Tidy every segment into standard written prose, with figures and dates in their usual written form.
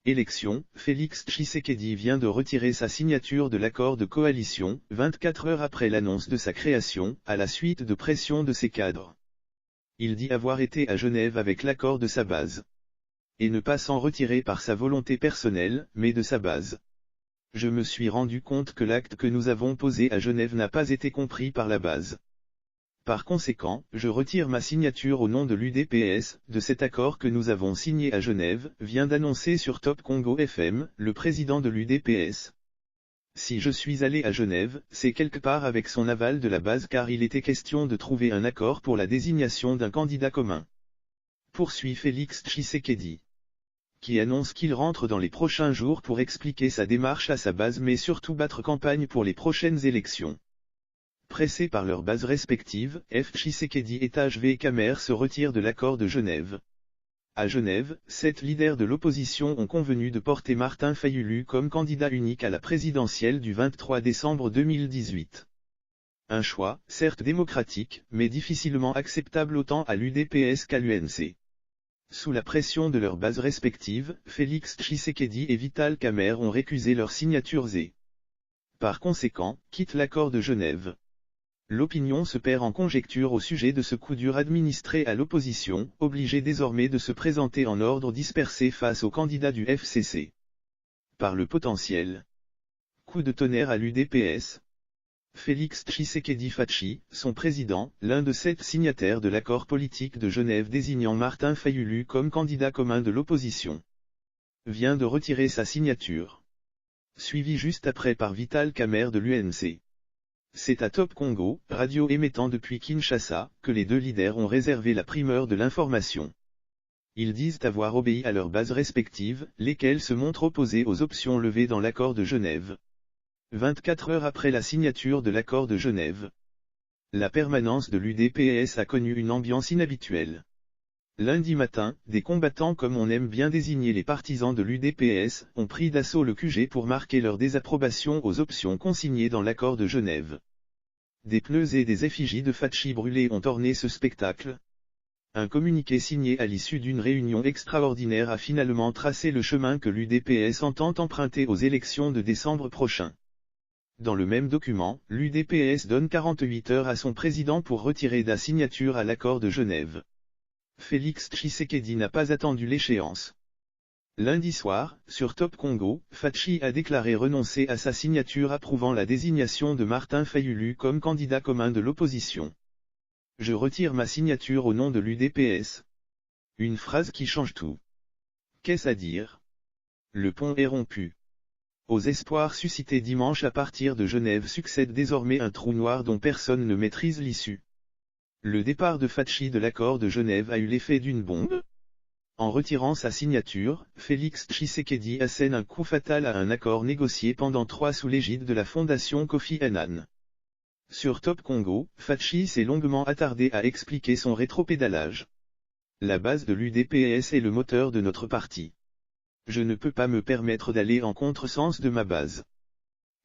Élection, Félix Tshisekedi vient de retirer sa signature de l'accord de coalition, 24 heures après l'annonce de sa création, à la suite de pressions de ses cadres. Il dit avoir été à Genève avec l'accord de sa base. Et ne pas s'en retirer par sa volonté personnelle, mais de sa base. Je me suis rendu compte que l'acte que nous avons posé à Genève n'a pas été compris par la base. Par conséquent, je retire ma signature au nom de l'UDPS, de cet accord que nous avons signé à Genève, vient d'annoncer sur Top Congo FM, le président de l'UDPS. Si je suis allé à Genève, c'est quelque part avec son aval de la base car il était question de trouver un accord pour la désignation d'un candidat commun. Poursuit Félix Tshisekedi, qui annonce qu'il rentre dans les prochains jours pour expliquer sa démarche à sa base mais surtout battre campagne pour les prochaines élections. Pressés par leurs bases respectives, Tshisekedi et HV Kamer se retirent de l'accord de Genève. À Genève, 7 leaders de l'opposition ont convenu de porter Martin Fayulu comme candidat unique à la présidentielle du 23 décembre 2018. Un choix, certes démocratique, mais difficilement acceptable autant à l'UDPS qu'à l'UNC. Sous la pression de leurs bases respectives, Félix Tshisekedi et Vital Kamer ont récusé leurs signatures et, par conséquent, quittent l'accord de Genève. L'opinion se perd en conjectures au sujet de ce coup dur administré à l'opposition, obligée désormais de se présenter en ordre dispersé face aux candidats du FCC. Par le potentiel coup de tonnerre à l'UDPS. Félix Tshisekedi Fachi, son président, l'un de 7 signataires de l'accord politique de Genève désignant Martin Fayulu comme candidat commun de l'opposition, vient de retirer sa signature. Suivi juste après par Vital Kamer de l'UNC. C'est à Top Congo, radio émettant depuis Kinshasa, que les 2 leaders ont réservé la primeur de l'information. Ils disent avoir obéi à leurs bases respectives, lesquelles se montrent opposées aux options levées dans l'accord de Genève. 24 heures après la signature de l'accord de Genève. La permanence de l'UDPS a connu une ambiance inhabituelle. Lundi matin, des combattants comme on aime bien désigner les partisans de l'UDPS, ont pris d'assaut le QG pour marquer leur désapprobation aux options consignées dans l'accord de Genève. Des pneus et des effigies de Fachi brûlés ont orné ce spectacle. Un communiqué signé à l'issue d'une réunion extraordinaire a finalement tracé le chemin que l'UDPS entend emprunter aux élections de décembre prochain. Dans le même document, l'UDPS donne 48 heures à son président pour retirer la signature à l'accord de Genève. Félix Tshisekedi n'a pas attendu l'échéance. Lundi soir, sur Top Congo, Fachi a déclaré renoncer à sa signature approuvant la désignation de Martin Fayulu comme candidat commun de l'opposition. Je retire ma signature au nom de l'UDPS. Une phrase qui change tout. Qu'est-ce à dire? Le pont est rompu. Aux espoirs suscités dimanche à partir de Genève succède désormais un trou noir dont personne ne maîtrise l'issue. Le départ de Fachi de l'accord de Genève a eu l'effet d'une bombe. En retirant sa signature, Félix Tshisekedi assène un coup fatal à un accord négocié pendant 3 sous l'égide de la fondation Kofi Annan. Sur Top Congo, Fachi s'est longuement attardé à expliquer son rétropédalage. La base de l'UDPS est le moteur de notre parti. Je ne peux pas me permettre d'aller en contresens de ma base.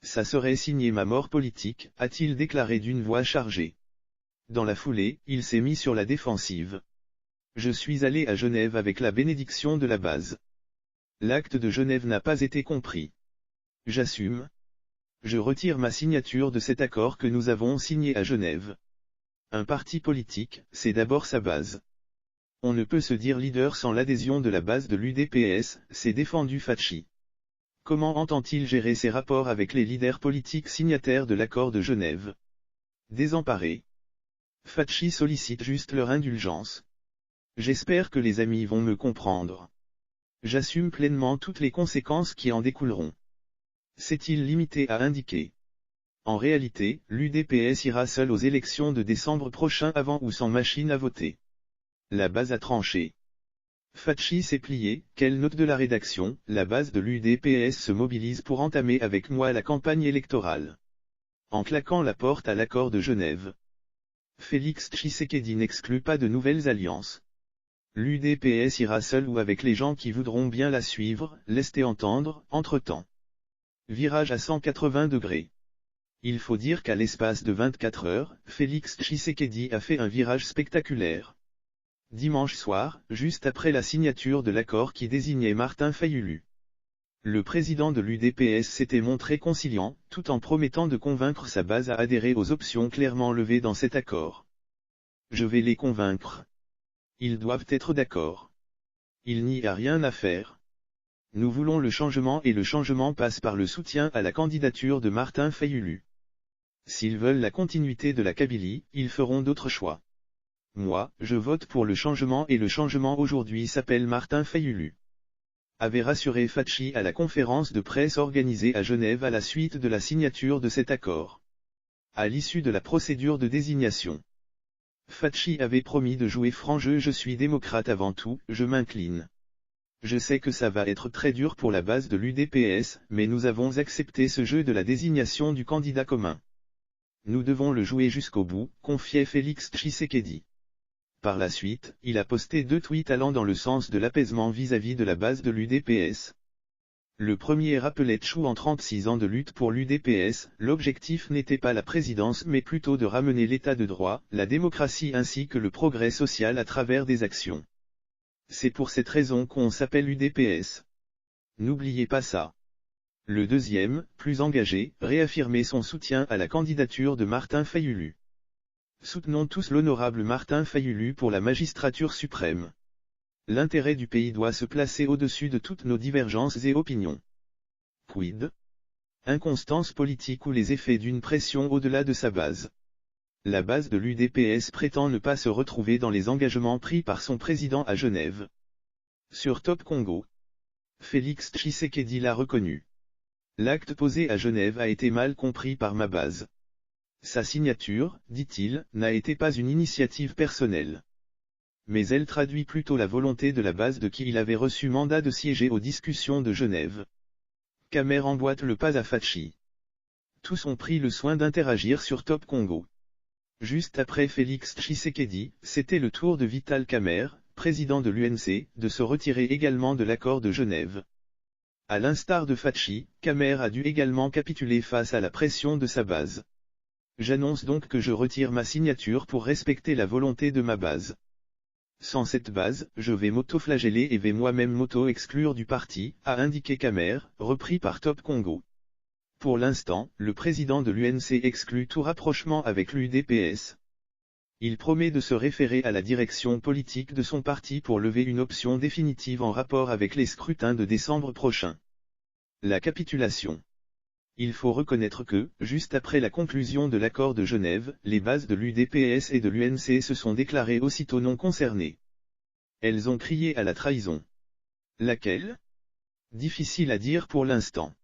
Ça serait signer ma mort politique, a-t-il déclaré d'une voix chargée. Dans la foulée, il s'est mis sur la défensive. Je suis allé à Genève avec la bénédiction de la base. L'acte de Genève n'a pas été compris. J'assume. Je retire ma signature de cet accord que nous avons signé à Genève. Un parti politique, c'est d'abord sa base. On ne peut se dire leader sans l'adhésion de la base de l'UDPS, s'est défendu Fachi. Comment entend-il gérer ses rapports avec les leaders politiques signataires de l'accord de Genève? Désemparé. Fachi sollicite juste leur indulgence. J'espère que les amis vont me comprendre. J'assume pleinement toutes les conséquences qui en découleront. S'est-il limité à indiquer? En réalité, l'UDPS ira seul aux élections de décembre prochain avant ou sans machine à voter. La base a tranché. Fachi s'est plié, quelle note de la rédaction, la base de l'UDPS se mobilise pour entamer avec moi la campagne électorale. En claquant la porte à l'accord de Genève. Félix Tshisekedi n'exclut pas de nouvelles alliances. L'UDPS ira seul ou avec les gens qui voudront bien la suivre, laissez entendre, entre-temps. Virage à 180 degrés. Il faut dire qu'à l'espace de 24 heures, Félix Tshisekedi a fait un virage spectaculaire. Dimanche soir, juste après la signature de l'accord qui désignait Martin Fayulu. Le président de l'UDPS s'était montré conciliant, tout en promettant de convaincre sa base à adhérer aux options clairement levées dans cet accord. Je vais les convaincre. Ils doivent être d'accord. Il n'y a rien à faire. Nous voulons le changement et le changement passe par le soutien à la candidature de Martin Fayulu. S'ils veulent la continuité de la Kabylie, ils feront d'autres choix. Moi, je vote pour le changement et le changement aujourd'hui s'appelle Martin Fayulu. Avait rassuré Fachi à la conférence de presse organisée à Genève à la suite de la signature de cet accord. À l'issue de la procédure de désignation. Fachi avait promis de jouer franc jeu. Je suis démocrate avant tout, je m'incline. Je sais que ça va être très dur pour la base de l'UDPS, mais nous avons accepté ce jeu de la désignation du candidat commun. Nous devons le jouer jusqu'au bout, confiait Félix Tshisekedi. Par la suite, il a posté 2 tweets allant dans le sens de l'apaisement vis-à-vis de la base de l'UDPS. Le premier rappelait Tchou en 36 ans de lutte pour l'UDPS, l'objectif n'était pas la présidence mais plutôt de ramener l'état de droit, la démocratie ainsi que le progrès social à travers des actions. C'est pour cette raison qu'on s'appelle UDPS. N'oubliez pas ça. Le deuxième, plus engagé, réaffirmait son soutien à la candidature de Martin Fayulu. Soutenons tous l'honorable Martin Fayulu pour la magistrature suprême. L'intérêt du pays doit se placer au-dessus de toutes nos divergences et opinions. Quid? Inconstance politique ou les effets d'une pression au-delà de sa base. La base de l'UDPS prétend ne pas se retrouver dans les engagements pris par son président à Genève. Sur Top Congo. Félix Tshisekedi l'a reconnu. L'acte posé à Genève a été mal compris par ma base. Sa signature, dit-il, n'a été pas une initiative personnelle. Mais elle traduit plutôt la volonté de la base de qui il avait reçu mandat de siéger aux discussions de Genève. Kamer emboîte le pas à Fachi. Tous ont pris le soin d'interagir sur Top Congo. Juste après Félix Tshisekedi, c'était le tour de Vital Kamer, président de l'UNC, de se retirer également de l'accord de Genève. À l'instar de Fachi, Kamer a dû également capituler face à la pression de sa base. J'annonce donc que je retire ma signature pour respecter la volonté de ma base. Sans cette base, je vais m'auto-flageller et vais moi-même m'auto-exclure du parti, a indiqué Kamer, repris par Top Congo. Pour l'instant, le président de l'UNC exclut tout rapprochement avec l'UDPS. Il promet de se référer à la direction politique de son parti pour lever une option définitive en rapport avec les scrutins de décembre prochain. La capitulation. Il faut reconnaître que, juste après la conclusion de l'accord de Genève, les bases de l'UDPS et de l'UNC se sont déclarées aussitôt non concernées. Elles ont crié à la trahison. Laquelle? Difficile à dire pour l'instant.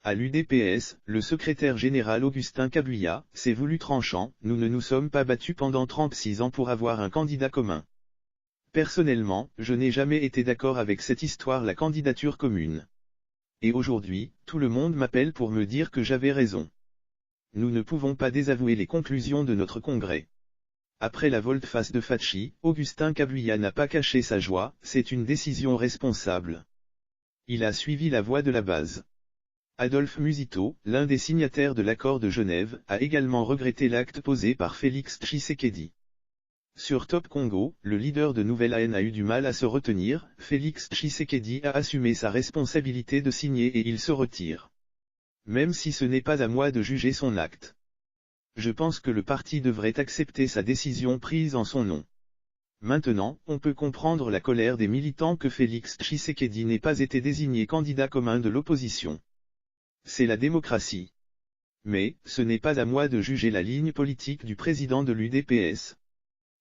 À l'UDPS, le secrétaire général Augustin Kabuya s'est voulu tranchant, nous ne nous sommes pas battus pendant 36 ans pour avoir un candidat commun. Personnellement, je n'ai jamais été d'accord avec cette histoire la candidature commune. Et aujourd'hui, tout le monde m'appelle pour me dire que j'avais raison. Nous ne pouvons pas désavouer les conclusions de notre congrès. Après la volte-face de Fachi, Augustin Kabuya n'a pas caché sa joie, c'est une décision responsable. Il a suivi la voie de la base. Adolphe Musito, l'un des signataires de l'accord de Genève, a également regretté l'acte posé par Félix Tshisekedi. Sur Top Congo, le leader de Nouvelle AN a eu du mal à se retenir, Félix Tshisekedi a assumé sa responsabilité de signer et il se retire. Même si ce n'est pas à moi de juger son acte. Je pense que le parti devrait accepter sa décision prise en son nom. Maintenant, on peut comprendre la colère des militants que Félix Tshisekedi n'ait pas été désigné candidat commun de l'opposition. C'est la démocratie. Mais, ce n'est pas à moi de juger la ligne politique du président de l'UDPS.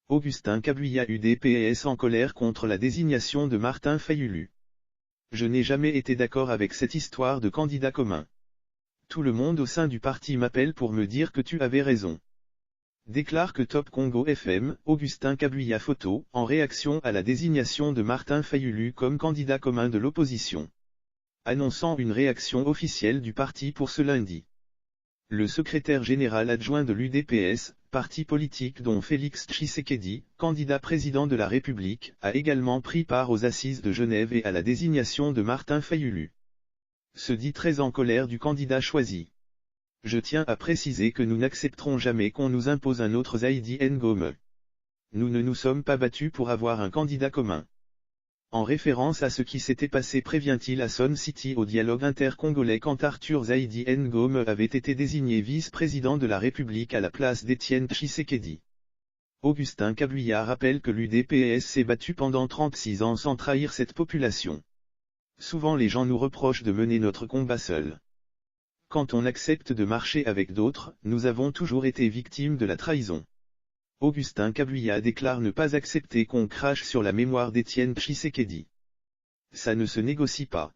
Augustin Kabuya UDPS en colère contre la désignation de Martin Fayulu. Je n'ai jamais été d'accord avec cette histoire de candidat commun. Tout le monde au sein du parti m'appelle pour me dire que tu avais raison. Déclare que Top Congo FM, Augustin Kabuya photo, en réaction à la désignation de Martin Fayulu comme candidat commun de l'opposition. Annonçant une réaction officielle du parti pour ce lundi. Le secrétaire général adjoint de l'UDPS, parti politique dont Félix Tshisekedi, candidat président de la République, a également pris part aux assises de Genève et à la désignation de Martin Fayulu. Se dit très en colère du candidat choisi. Je tiens à préciser que nous n'accepterons jamais qu'on nous impose un autre Zaidi Ngome. Nous ne nous sommes pas battus pour avoir un candidat commun. En référence à ce qui s'était passé, prévient-il à Sun City au dialogue inter-congolais quand Arthur Zaidi Ngom avait été désigné vice-président de la République à la place d'Étienne Tshisekedi. Augustin Kabuya rappelle que l'UDPS s'est battu pendant 36 ans sans trahir cette population. Souvent les gens nous reprochent de mener notre combat seul. Quand on accepte de marcher avec d'autres, nous avons toujours été victimes de la trahison. Augustin Kabuya déclare ne pas accepter qu'on crache sur la mémoire d'Étienne Tshisekedi. Ça ne se négocie pas.